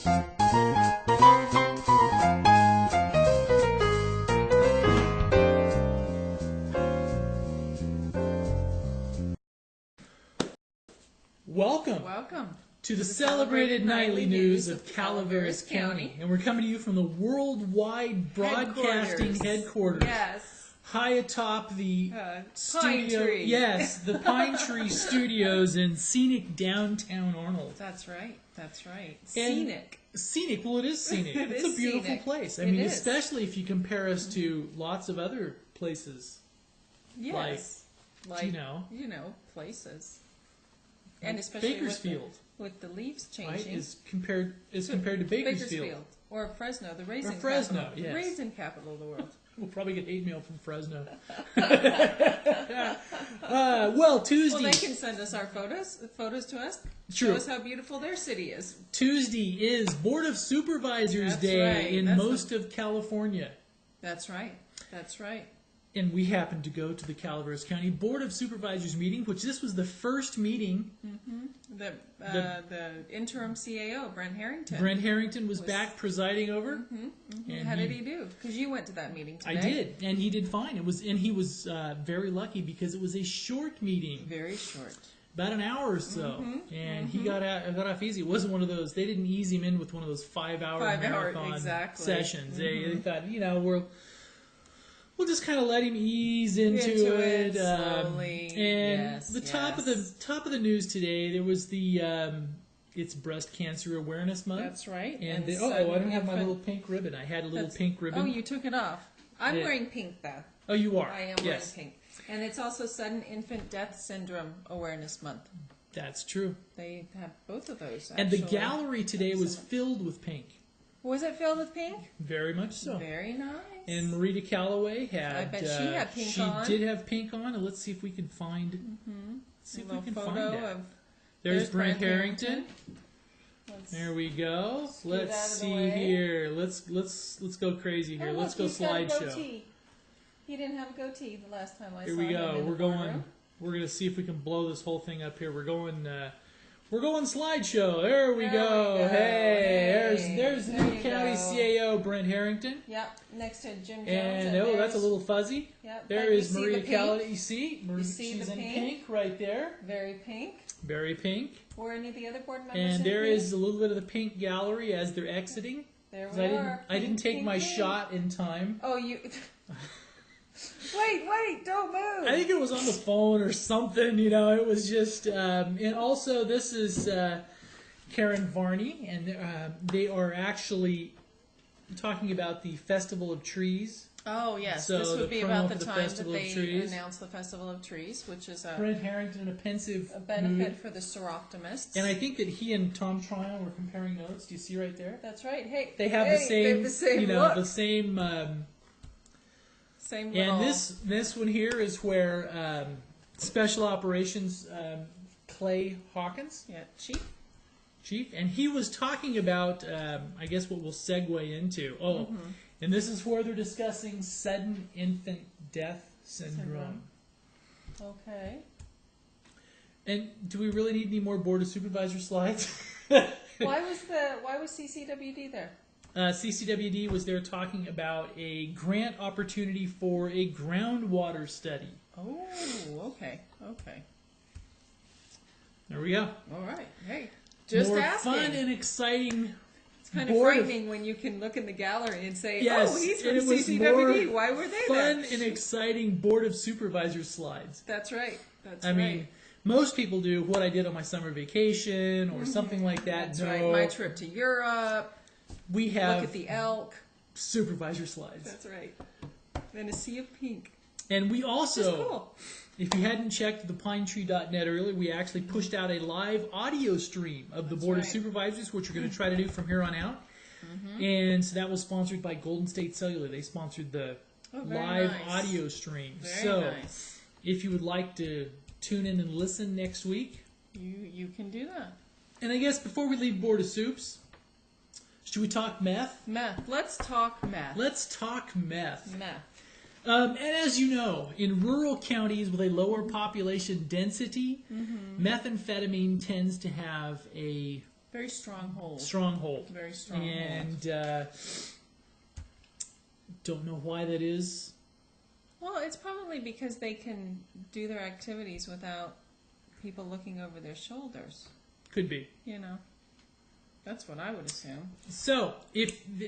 Welcome to the celebrated nightly news of Calaveras County. And we're coming to you from the worldwide broadcasting headquarters. Yes. High atop the Pine Tree. Yes, the Pine Tree Studios in scenic downtown Arnold. That's right. Scenic. Well, it is scenic. It's a beautiful scenic. place. I mean, especially if you compare us to lots of other places. Yes. Like places. And especially Bakersfield, with the leaves changing, right, is compared to Bakersfield or Fresno, the raisin capital of the world. We'll probably get hate mail from Fresno. Well, Tuesday. Well, they can send us our photos to us. True. Show us how beautiful their city is. Tuesday is Board of Supervisors Day in most of California. That's right. And we happened to go to the Calaveras County Board of Supervisors meeting, which this was the first meeting. The interim CAO, Brent Harrington. Brent Harrington was back presiding over. And how did he do? Because you went to that meeting today. I did, and he did fine. He was very lucky because it was a short meeting. Very short. About an hour or so, and he got off easy. It wasn't one of those. They didn't ease him in with one of those 5-hour marathon sessions. They thought, we'll just kind of let him ease into it slowly. And top of the news today, there was the it's Breast Cancer Awareness Month. That's right. And I don't have my little pink ribbon. I had a little pink ribbon. Oh, you took it off. I'm wearing pink though. Oh, you are. I am wearing pink. And it's also Sudden Infant Death Syndrome Awareness Month. That's true. They have both of those. And the gallery today was filled with pink. Was it filled with pink? Very much so. Very nice. And Marita Calloway had. I bet she had pink on. She did have pink on, and let's see if we can find. See if we can find that. There's Brent Harrington. There we go. Let's see here. Let's go crazy here. Let's go slideshow. He didn't have a goatee the last time I saw him. Here we go. We're going to see if we can blow this whole thing up here. We're going slideshow. There we go. Hey, there's the new county CAO, Brent Harrington. Yep, next to Jim Jones. And that's a little fuzzy. Yep, there is Maria Calloway. You see she's in pink right there. Very pink. Very pink. Were any of the other board members And in there pink? is a little bit of the pink gallery as they're exiting. There we are. I didn't take my shot in time. Oh, you... Wait, don't move. I think it was on the phone or something, it was just, and also this is Karen Varney, and they are actually talking about the Festival of Trees. Oh, yes. So this would be about the time that they announce announce the Festival of Trees, which is Brent Harrington, a pensive benefit for the Soroptimists. And I think that he and Tom Tryon were comparing notes. Do you see right there? That's right. Hey, they have the same look. the same... Same little... And this one here is where Special Operations Clay Hawkins, Chief, and he was talking about, I guess what we'll segue into. And this is where they're discussing Sudden Infant Death Syndrome. Okay. And do we really need any more Board of Supervisor slides? Why was CCWD there? CCWD was there talking about a grant opportunity for a groundwater study. Oh, okay. There we go. All right. Hey, just asking. More fun and exciting. It's kind of frightening when you can look in the gallery and say, yes, "Oh, he's from CCWD. Why were they there?" Fun and exciting Board of Supervisors slides. That's right. I mean, most people do what I did on my summer vacation or something like that. That's right. My trip to Europe. We have look at the elk. Supervisor slides. That's right. And a sea of pink. And we also, cool. If you hadn't checked thepinetree.net earlier, we actually pushed out a live audio stream of the Board of Supervisors, which we're going to try to do from here on out. And so that was sponsored by Golden State Cellular. They sponsored the live audio stream. Very nice. If you would like to tune in and listen next week, you can do that. And I guess before we leave Board of Soups, should we talk meth? Let's talk meth. And as you know, in rural counties with a lower population density, methamphetamine tends to have a Very strong hold. Stronghold. Very strong And hold. Don't know why that is. Well, it's probably because they can do their activities without people looking over their shoulders. Could be. You know, that's what I would assume. So,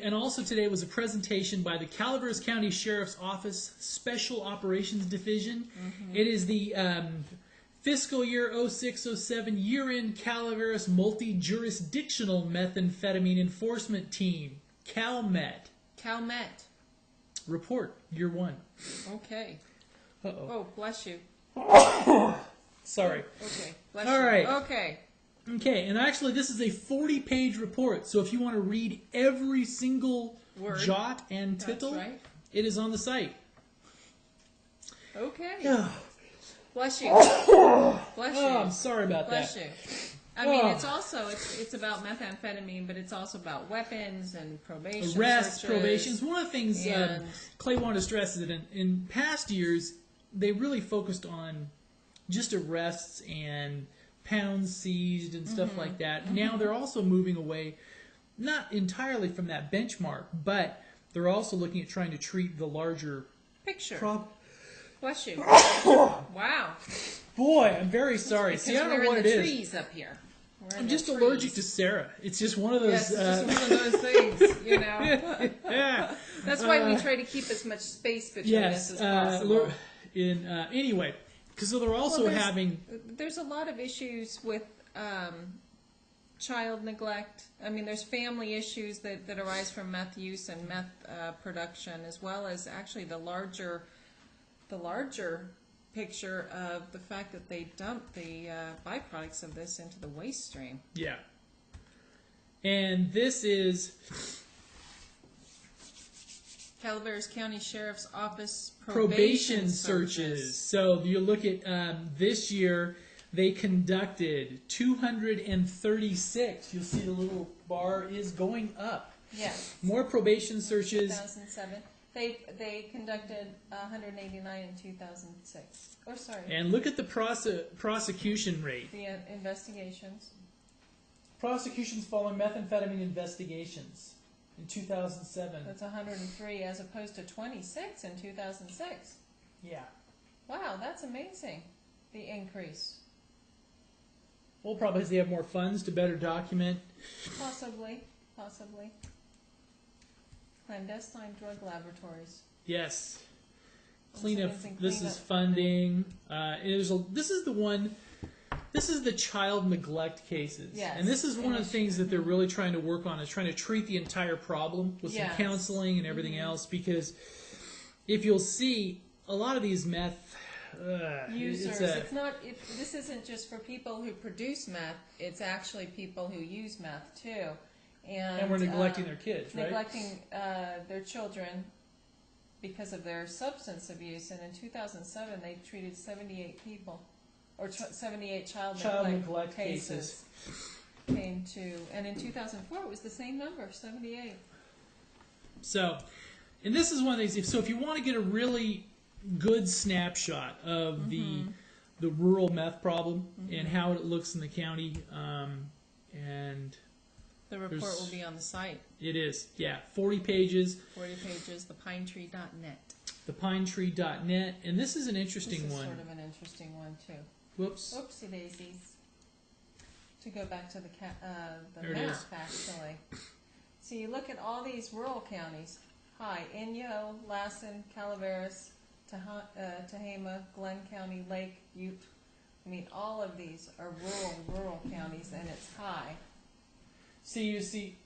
and also today was a presentation by the Calaveras County Sheriff's Office Special Operations Division. Mm-hmm. It is the fiscal year 06-07 year-end Calaveras Multi-Jurisdictional Methamphetamine Enforcement Team, CalMet. CalMet. Report, year 1. Okay. Uh-oh. Oh, bless you. Sorry. Okay. Bless All you. right. Okay. Okay, and actually this is a 40-page report, so if you want to read every single Word. jot and tittle, That's right. it is on the site. Okay. Bless you. Bless you. Oh, I'm sorry about Bless that. you. I mean, it's also it's about methamphetamine, but it's also about weapons and probation Arrests, searches. probations. One of the things And- Clay wanted to stress is that in past years, they really focused on just arrests and pounds seized and stuff like that. Now they're also moving away, not entirely from that benchmark, but they're also looking at trying to treat the larger Picture. problem. Bless you. Wow. Boy, I'm very sorry. See, I don't know what it is. We're in the trees up here. We're in I'm the just trees. allergic to Sarah. It's just one of those. Yes, it's just one of those things, you know. Yeah. That's why we try to keep as much space between us as possible. Anyway, because so they're also Well, having. There's a lot of issues with child neglect. I mean, there's family issues that arise from meth use and meth production, as well as actually the larger picture of the fact that they dump the byproducts of this into the waste stream. Yeah. And this is Calaveras County Sheriff's Office probation searches. So you look at this year, they conducted 236. You'll see the little bar is going up. Yes. More probation searches. 2007. They conducted 189 in 2006. Oh, sorry. And look at the prosecution rate. The investigations. Prosecutions following methamphetamine investigations in 2007. That's 103 as opposed to 26 in 2006. Yeah. Wow, that's amazing. The increase. Well, probably because they have more funds to better document. Possibly. Clandestine drug laboratories. Yes. Cleanup. Savings and This cleanup is funding. This is the one. This is the child neglect cases. Yes. And this is one of the things that they're really trying to work on, is trying to treat the entire problem with some Yes. counseling and everything else. Because if you'll see, a lot of these meth Users. This isn't just for people who produce meth. It's actually people who use meth too. and we're neglecting their kids, right? Neglecting their children because of their substance abuse. And in 2007, they treated 78 people, or 78 child neglect cases. Came to, and in 2004, it was the same number, 78. So, and this is one of these. So, if you want to get a really good snapshot of the rural meth problem and how it looks in the county, and The report will be on the site. it is, 40 pages. 40 pages, thepinetree.net. Thepinetree.net, and this is an interesting This is one. sort of an interesting one, too. Whoops. Oopsie daisies. To go back to the There it map, is. actually. So you look at all these rural counties. Inyo, Lassen, Calaveras, Tehama, Glenn County, Lake, Ute. I mean, all of these are rural counties, and it's high. You see,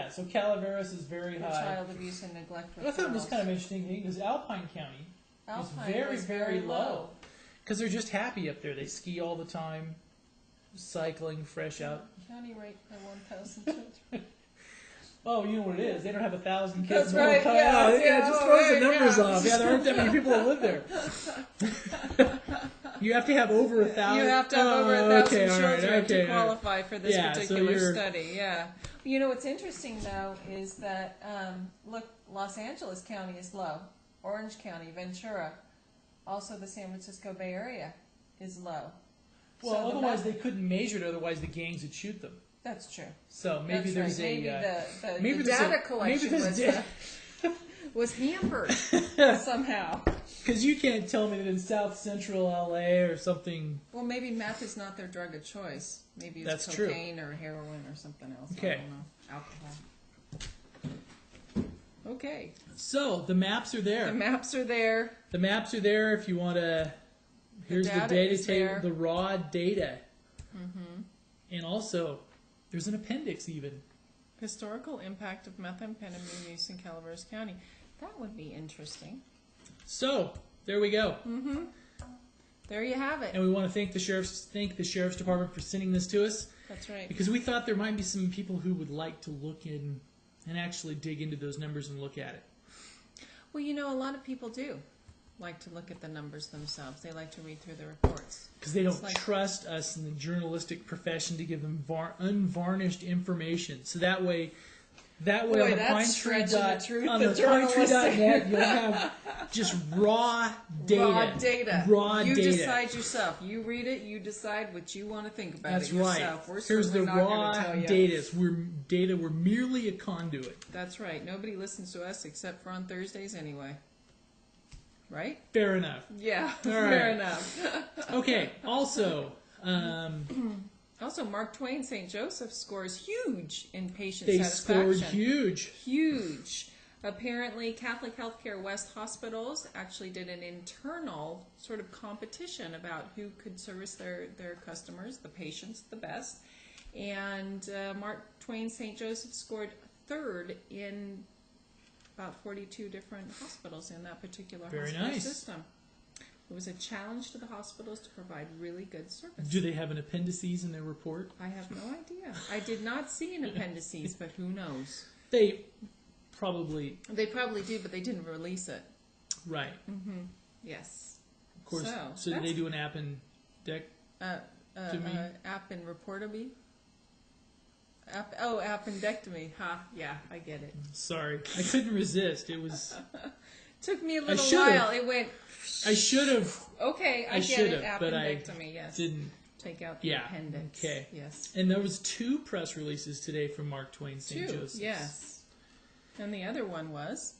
so Calaveras is very The high. child abuse and neglect referrals. I thought it was kind of interesting because Alpine County Alpine was very low. Because they're just happy up there. They ski all the time, cycling fresh out. County rate per 1,000 children. Oh, you know what it is. They don't have 1,000 kids. That's right, yeah, It just throws the right, numbers yeah. off. Yeah, there aren't that many people that live there. You have to have over 1,000. You have to have over 1,000 children to all right. qualify for this Yeah, so particular you're- study. Yeah. You know what's interesting though is that look, Los Angeles County is low, Orange County, Ventura, also the San Francisco Bay Area is low. Well, So otherwise they couldn't measure it. Otherwise the gangs would shoot them. That's true. So maybe That's there's right. maybe the there's data collection was hampered somehow. Because you can't tell me that in South Central LA or something. Well, maybe meth is not their drug of choice. Maybe it's That's cocaine or heroin or something else. Okay. I don't know. Alcohol. Okay. So the maps are there. The maps are there. The maps are there if you want to. Here's the data table, the raw data. Mm-hmm. And also, there's an appendix even. Historical impact of methamphetamine use in Calaveras County. That would be interesting. So, there we go. Mm-hmm. There you have it. And we want to thank the sheriff's department for sending this to us. That's right. Because we thought there might be some people who would like to look in and actually dig into those numbers and look at it. Well, you know, a lot of people do like to look at the numbers themselves. They like to read through the reports. Because they don't trust us in the journalistic profession to give them unvarnished information. So that way on the PineTree.net, you'll have just raw data. You decide yourself. You read it. You decide what you want to think about That's it yourself. right. We're Here's the not raw going to tell you. data. We're merely a conduit. That's right. Nobody listens to us except for on Thursdays anyway. Right? Fair enough. Yeah, All fair right. enough. Okay, also... Also, Mark Twain St. Joseph scores huge in patient they satisfaction. scored huge. Huge. Apparently, Catholic Healthcare West hospitals actually did an internal sort of competition about who could service their customers, the patients, the best. And Mark Twain St. Joseph scored third in about 42 different hospitals in that particular hospital system. It was a challenge to the hospitals to provide really good service. Do they have an appendices in their report? I have no idea. I did not see an appendices, but who knows? They probably do, but they didn't release it. Right. Mm-hmm. Yes. Of course. So did they do an appendectomy? App and reportomy? Appendectomy. Yeah, I get it. Sorry. I couldn't resist. It was... Took me a little while. It went... I should have. Okay, I get it. Appendectomy, yes. Didn't. Take out the appendix. Okay. Yes. And there was 2 press releases today from Mark Twain St. Joseph. Yes. And the other one was?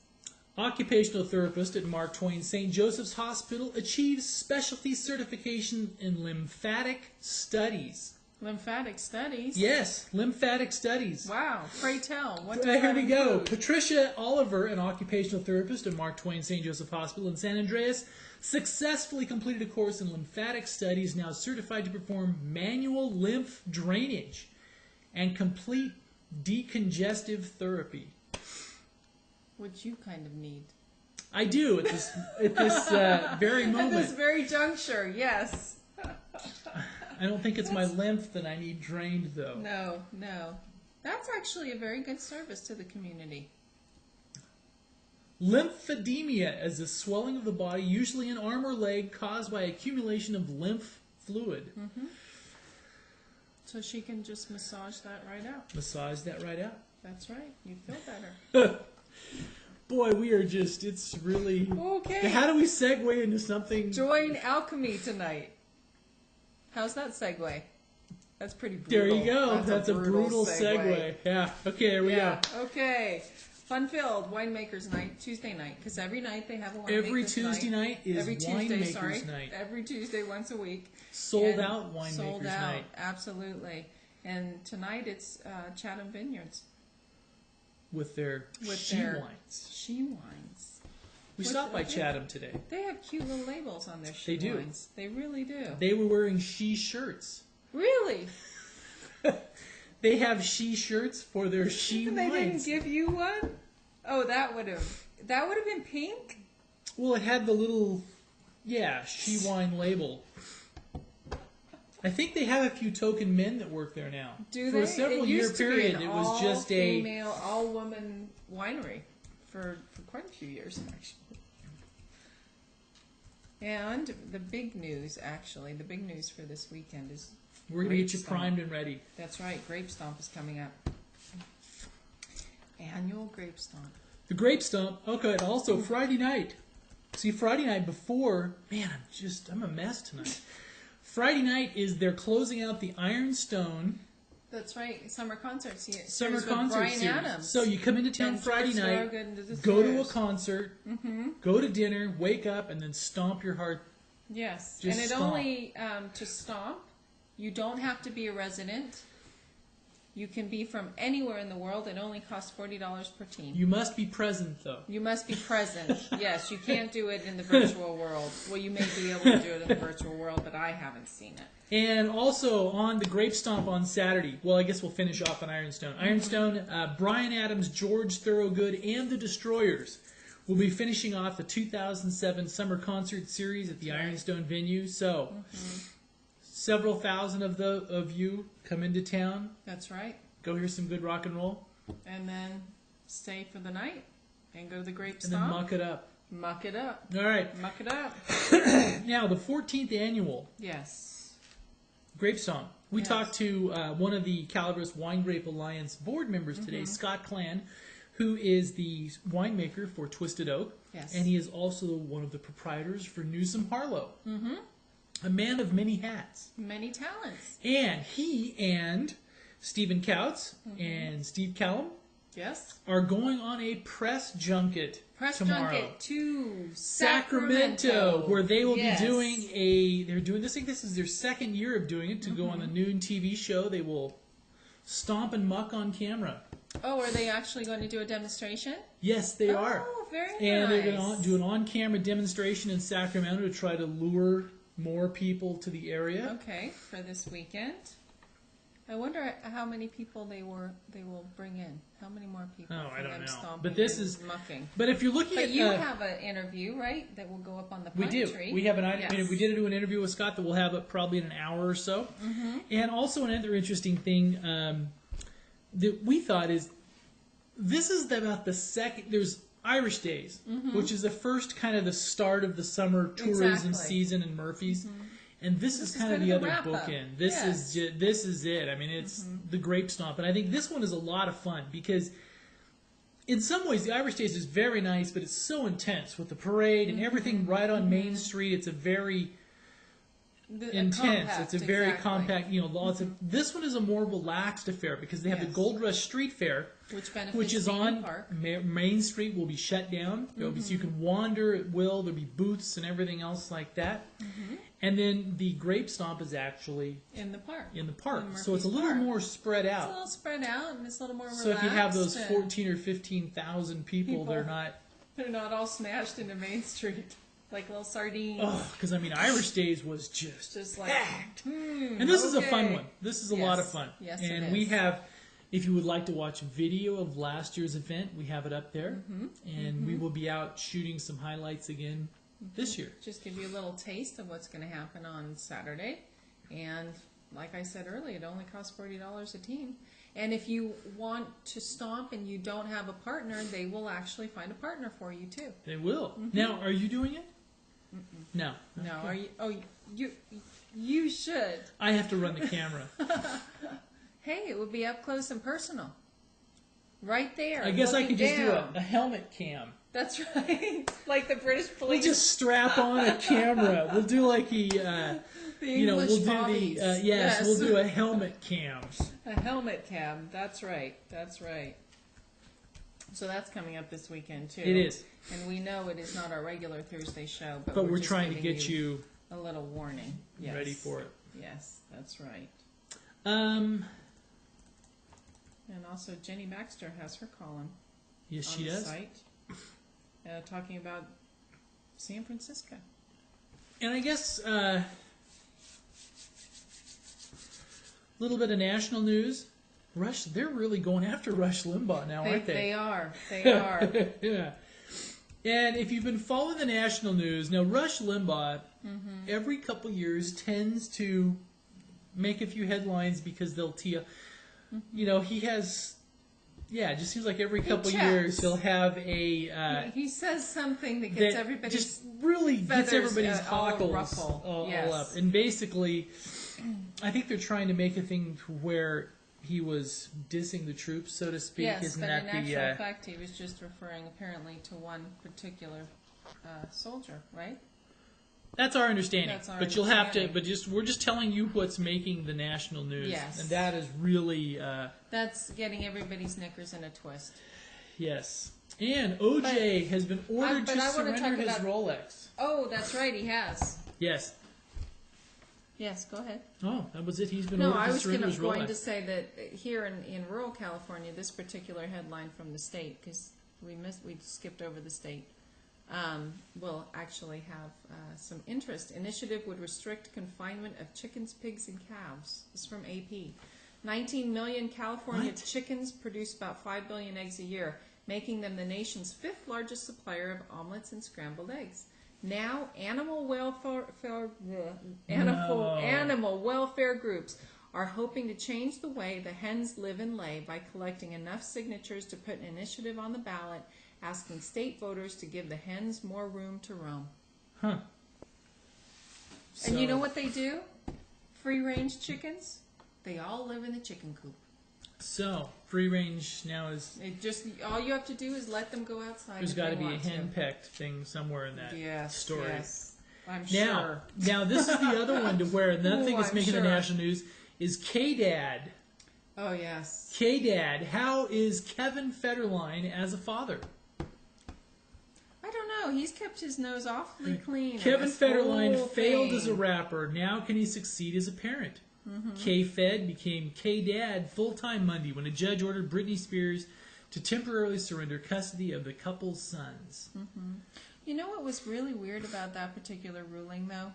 Occupational therapist at Mark Twain St. Joseph's Hospital achieves specialty certification in lymphatic studies. Lymphatic studies? Yes, lymphatic studies. Wow. Pray tell. What does Here we go. include? Patricia Oliver, an occupational therapist at Mark Twain St. Joseph Hospital in San Andreas, successfully completed a course in lymphatic studies, now certified to perform manual lymph drainage and complete decongestive therapy. Which you kind of need. I do at this very moment. At this very juncture, yes. I don't think it's my lymph that I need drained, though. No. That's actually a very good service to the community. Lymphedema is a swelling of the body, usually in arm or leg, caused by accumulation of lymph fluid. Mm-hmm. So she can just massage that right out. Massage that right out. That's right. You feel better. Boy, we are just, it's really... Okay. How do we segue into something... Join Alchemy tonight. How's that segue? That's pretty brutal. There you go. That's a brutal segue. Yeah. Okay, there we go. Okay. Fun-filled Winemakers Night, Tuesday night. Because every night they have a Winemakers Night. Every Tuesday night is Winemakers Night. Every Tuesday, once a week. Sold out Winemakers Night. Absolutely. And tonight it's Chatham Vineyards. With their she wines. She wines. We stopped by Chatham today. They have cute little labels on their she wines. They really do. They were wearing she shirts. Really? They have she shirts for their she wines. They didn't give you one? Oh, that would have been pink? Well, it had the little she wine label. I think they have a few token men that work there now. Do for they? A several year period, it was just a female, all-woman winery for quite a few years, actually. And the big news for this weekend is we're going to get you primed and ready. That's right. Grape Stomp is coming up. Annual Grape Stomp. The Grape Stomp. Okay, and also Friday night. See, Friday night before, man, I'm a mess tonight. Friday night is they're closing out the Ironstone That's right. Summer concert series. Summer with concert Bryan series. Adams. So you come into town And Friday George night, Thorogood and the go to a Destroyers. concert, Mm-hmm. go to dinner, wake up, and then stomp your heart. Yes. Just and it stomp. only, to stomp, you don't have to be a resident. You can be from anywhere in the world. It only costs $40 per team. You must be present, though. You must be present. Yes, you can't do it in the virtual world. Well, you may be able to do it in the virtual world, but I haven't seen it. And also on the Grape Stomp on Saturday, well, I guess we'll finish off on Ironstone. Ironstone, Bryan Adams, George Thorogood, and the Destroyers will be finishing off the 2007 Summer Concert Series at the Ironstone venue. So, several thousand of you come into town. That's right. Go hear some good rock and roll. And then stay for the night and go to the Grape And then Stomp. muck it up. Muck it up. All right. Muck it up. Now, the 14th annual Yes. Grape Stomp. We Yes. talked to one of the Calaveras Wine Grape Alliance board members today, Scott Clan, who is the winemaker for Twisted Oak. Yes. And he is also one of the proprietors for Newsom Harlow. A man of many hats. Many talents. And he and Stephen Couts and Steve Callum Yes. are going on a press junket Press tomorrow. junket to Sacramento, where they will Yes. be doing they're doing this. I think this is their second year of doing it to go on the noon TV show. They will stomp and muck on camera. Oh, are they actually going to do a demonstration? Yes, they are. Oh, very nice. And they're going to do an on-camera demonstration in Sacramento to try to lure more people to the area. Okay, for this weekend. I wonder how many people they will bring in. How many more people? Oh, for I don't them know. stomping But this and is mucking. But if you're looking But at you have an interview, right? That will go up on the we Pine do. Tree. We have an Yes. I mean, we did do an interview with Scott that we'll have up probably in an hour or so. And also another interesting thing that we thought is this is about the second. There's Irish Days, which is the first kind of the start of the summer tourism Exactly. season in Murphy's. And this is kind of the other wrap-up. bookend. This Yes. this is it. I mean, it's the Grape Stomp, and I think this one is a lot of fun because, in some ways, the Irish Days is very nice, but it's so intense with the parade and everything right on Main Street. It's a very intense. Compact, It's a very exactly. compact. You know, lots of. This one is a more relaxed affair because they have the Yes. Gold Rush Street Fair, Which benefits which is Theme on Park. Main Street. Will be shut down. There'll be, so you can wander at will. There'll be booths and everything else like that. And then the Grape Stomp is actually In the park. in the park, In so it's a Murphy's little Park. more spread It's a out. little spread out and it's a little more relaxed. So if you have those and 14 or 15,000 people, they're not. They're not all smashed into Main Street like little sardines. Oh, because I mean, Irish Days was just Just like, packed. And this is a fun okay. one. This is a lot of Yes. fun. Yes, it and is. we have, if you would like to watch video of last year's event, we have it up there. And we will be out shooting some highlights again this year. just give you a little taste of what's going to happen on Saturday. And like I said earlier, it only costs $40 a team. And if you want to stomp and you don't have a partner, they will actually find a partner for you too. They will. Now, are you doing it? No. No, Okay. are you? Oh, you should. I have to run the camera. Hey, it would be up close and personal, right there. I guess I looking could just down. do a helmet cam. That's right, like the British We'll police. just strap on a camera. We'll do like the you know, English we'll do bobbies. the yes, we'll do a helmet cam. A helmet cam. That's right. That's right. So that's coming up this weekend too. It is, and we know it is not our regular Thursday show, but we're just trying to giving get you a little warning. Yes. ready for it. Yes, that's right. Um, And also, Jenny Baxter has her column yes, on she the does. site, talking about San Francisco. And I guess a little bit of national news. Rush, they're really going after Rush Limbaugh now, aren't they? They are. They are. Yeah. And if you've been following the national news, now Rush Limbaugh, every couple years tends to make a few headlines because they'll tee up. You know, he has, it just seems like every couple checks. years he'll have a. He says something that gets that everybody just really gets feathers, everybody's all cockles ruffle. all Yes. up. And basically, I think they're trying to make a thing where he was dissing the troops, so to speak. Yes, Isn't but that in the? actual fact, he was just referring apparently to one particular soldier, right? That's our understanding. That's our but you'll have to. understanding. But we're just telling you what's making the national news. Yes. And that is really. That's getting everybody's knickers in a twist. Yes. And OJ has been ordered to surrender his Rolex. Oh, that's right. He has. Yes. Yes. Go ahead. Oh, that was it. He's been ordered to surrender his Rolex. No, I was going to say that here in rural California, this particular headline from the state, because we skipped over the state. Will actually have some interest. Initiative would restrict confinement of chickens, pigs, and calves. This is from AP. 19 million California chickens produce about 5 billion eggs a year, making them the nation's 5th largest supplier of omelets and scrambled eggs. Now, animal welfare groups are hoping to change the way the hens live and lay by collecting enough signatures to put an initiative on the ballot asking state voters to give the hens more room to roam. Huh. And you know what they do? Free-range chickens, they all live in the chicken coop. So, free range now is... all you have to do is let them go outside. There's got to be a hen-pecked thing somewhere in that story. Yes, I'm sure. Now, this is the other one to where another thing that's making the national news is K-Dad. Oh, yes. K-Dad, how is Kevin Federline as a father? I don't know. He's kept his nose awfully clean. Kevin Federline failed as a rapper. Now can he succeed as a parent? K-Fed became K-Dad full-time Monday when a judge ordered Britney Spears to temporarily surrender custody of the couple's sons. You know what was really weird about that particular ruling, though?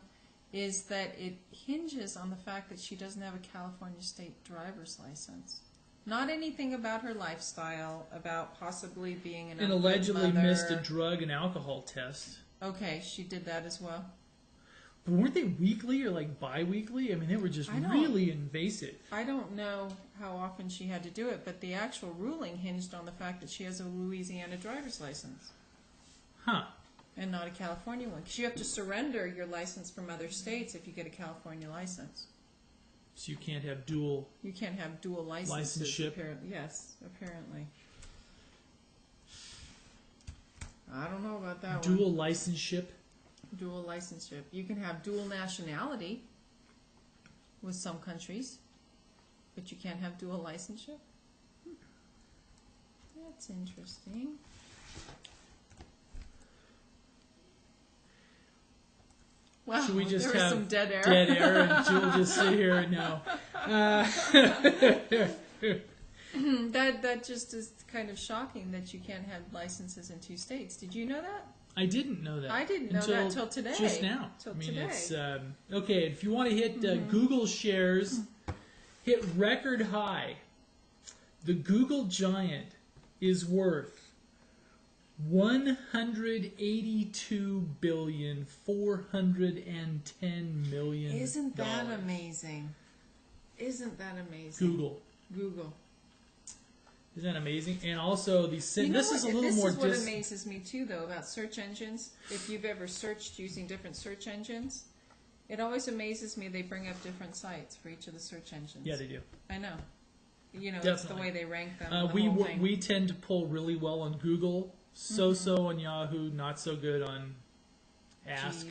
Is that it hinges on the fact that she doesn't have a California state driver's license. Not anything about her lifestyle, about possibly being an and allegedly missed a drug and alcohol test. Okay, she did that as well. But weren't they weekly or like bi-weekly? I mean, they were just really invasive. I don't know how often she had to do it, but the actual ruling hinged on the fact that she has a Louisiana driver's license. Huh. And not a California one. Because you have to surrender your license from other states if you get a California license. So you can't have dual... You can't have dual licenses. Licenseship. Yes, apparently. I don't know about that one. Dual licenseship? Dual licenseship. You can have dual nationality with some countries, but you can't have dual licenseship. That's interesting. Wow, should we just there have some dead air? Dead air, and she'll just sit here and no. That just is kind of shocking that you can't have licenses in 2 states. Did you know that? I didn't know that. I didn't know that until today. Just now. Till I mean, today. it's okay. If you want to hit Google shares, hit record high. The Google giant is worth $182,410,000,000. Isn't that amazing? Isn't that amazing? Google. Isn't that amazing? And also, this is a little more... This is what amazes me, too, though, about search engines. If you've ever searched using different search engines, it always amazes me they bring up different sites for each of the search engines. Yeah, they do. I know. You know, Definitely. It's the way they rank them. We tend to pull really well on Google, so-so on Yahoo, not so good on Ask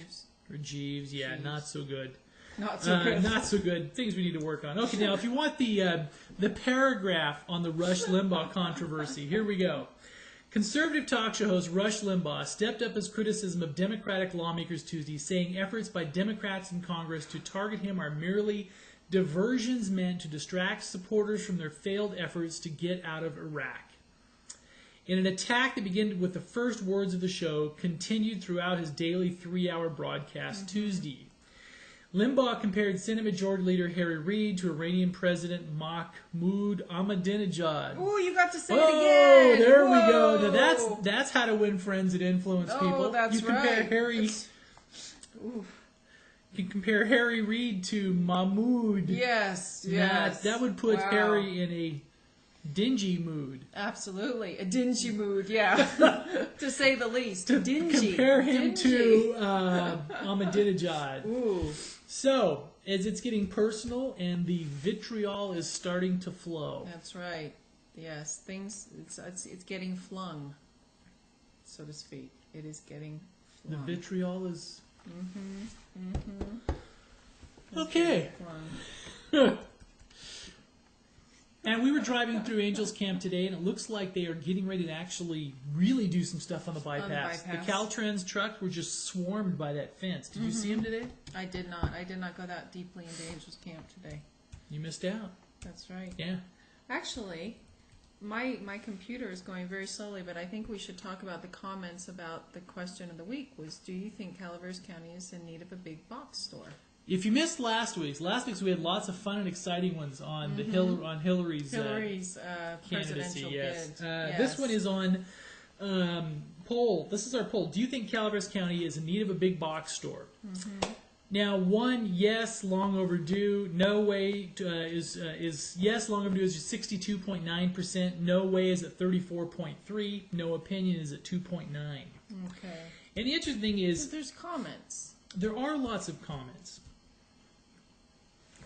or Jeeves. Yeah, not so good. Not so good. Not so good. Things we need to work on. Okay, now if you want the paragraph on the Rush Limbaugh controversy, here we go. Conservative talk show host Rush Limbaugh stepped up his criticism of Democratic lawmakers Tuesday, saying efforts by Democrats in Congress to target him are merely diversions meant to distract supporters from their failed efforts to get out of Iraq. In an attack that began with the first words of the show, continued throughout his daily 3-hour broadcast Tuesday. Limbaugh compared Senate Majority Leader Harry Reid to Iranian President Mahmoud Ahmadinejad. Oh, you got to say it again! Oh, there we go. Now that's how to win friends and influence people. Oh, that's you compare right. You can compare Harry Reid to Mahmoud. Yes. That would put Harry in a dingy mood. Absolutely. A dingy mood, yeah. To say the least. Dingy. Compare him to Ahmadinejad. Ooh. So, as it's getting personal and the vitriol is starting to flow. That's right. Yes, it's getting flung, so to speak. It is getting flung. The vitriol is Okay. And we were driving through Angels Camp today, and it looks like they are getting ready to actually really do some stuff on the bypass. The Caltrans trucks were just swarmed by that fence. Did you see them today? I did not. I did not go that deeply into Angels Camp today. You missed out. That's right. Yeah. Actually, my computer is going very slowly, but I think we should talk about the comments about the question of the week was, do you think Calaveras County is in need of a big box store? If you missed last week's we had lots of fun and exciting ones on the Hillary's presidential bid. Yes. This one is on poll. This is our poll. Do you think Calaveras County is in need of a big box store? Now, one, yes, long overdue. No way is yes, long overdue is 62.9%. No way is at 34.3%. No opinion is at 2.9%. Okay. And the interesting thing is, there's comments. There are lots of comments.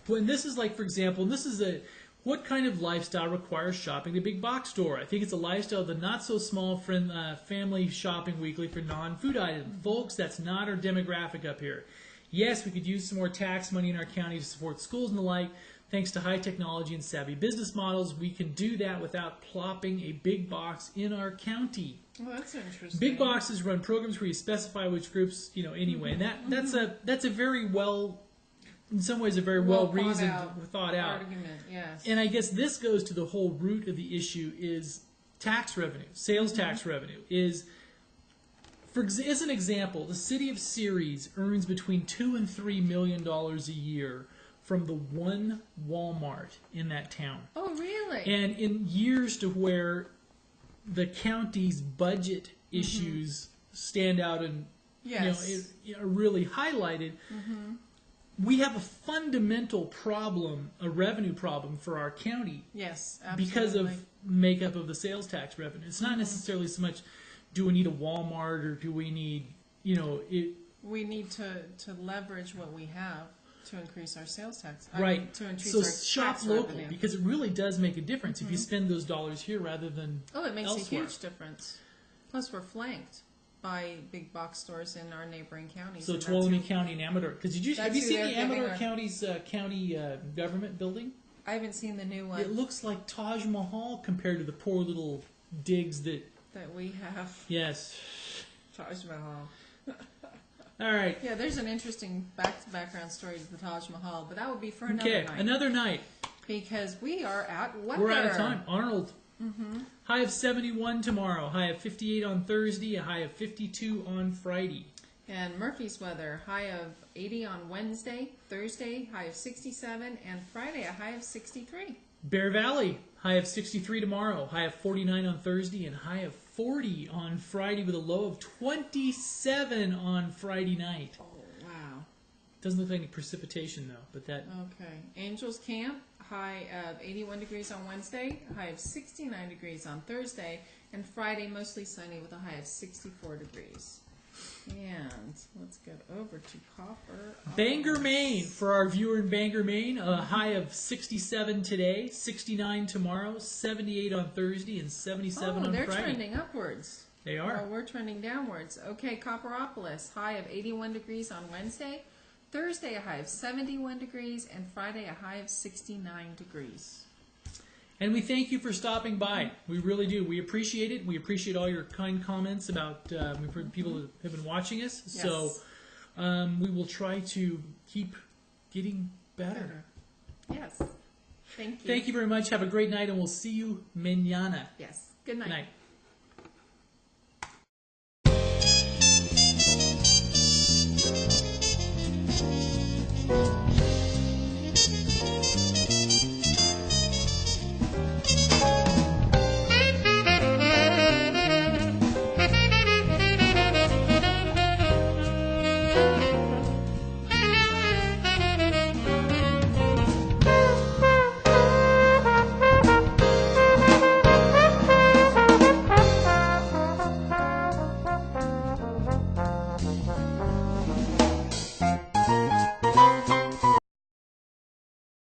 When this is like, for example, this is what kind of lifestyle requires shopping at a big box store? I think it's a lifestyle of the not-so-small family shopping weekly for non-food items. Folks, that's not our demographic up here. Yes, we could use some more tax money in our county to support schools and the like. Thanks to high technology and savvy business models, we can do that without plopping a big box in our county. Well, that's interesting. Big boxes run programs where you specify which groups, anyway. And that's a very well, in some ways, a very well reasoned, thought out argument. Yes. And I guess this goes to the whole root of the issue is tax revenue, sales tax revenue. As an example, the city of Ceres earns between $2 and $3 million a year from the one Walmart in that town. Oh, really? And in years to where the county's budget issues stand out and are really highlighted, we have a fundamental problem, a revenue problem for our county. Yes, absolutely. Because of makeup of the sales tax revenue. It's not necessarily so much, do we need a Walmart or do we need, we need to leverage what we have to increase our sales tax. Right. To increase so our shop tax local revenue. because it really does make a difference if you spend those dollars here rather than it makes elsewhere. a huge difference. Plus, we're flanked by big box stores in our neighboring counties. So Tuolumne County and Amador. Because have you seen the Amador County's county government building? I haven't seen the new one. It looks like Taj Mahal compared to the poor little digs that we have. Yes. Taj Mahal. All right. Yeah, there's an interesting background story to the Taj Mahal, but that would be for another night. Okay, another night. Because we are at weather. We're out of time. Arnold. High of 71 tomorrow. High of 58 on Thursday. A high of 52 on Friday. And Murphy's weather. High of 80 on Wednesday. Thursday, high of 67. And Friday, a high of 63. Bear Valley. High of 63 tomorrow. High of 49 on Thursday. And high of 40 on Friday with a low of 27 on Friday night. Oh, wow. Doesn't look like any precipitation, though. But that. Okay. Angels Camp. High of 81 degrees on Wednesday, a high of 69 degrees on Thursday, and Friday mostly sunny with a high of 64 degrees. And let's get over to Copper. Bangor, Maine, for our viewer in Bangor, Maine, a high of 67 today, 69 tomorrow, 78 on Thursday, and 77 on Friday. Oh, they're trending upwards. They are. Well, we're trending downwards. Okay, Copperopolis, high of 81 degrees on Wednesday. Thursday, a high of 71 degrees, and Friday, a high of 69 degrees. And we thank you for stopping by. We really do. We appreciate it. We appreciate all your kind comments about we've heard people that have been watching us. Yes. So we will try to keep getting better. Yes. Thank you. Thank you very much. Have a great night, and we'll see you mañana. Yes. Good night. Good night.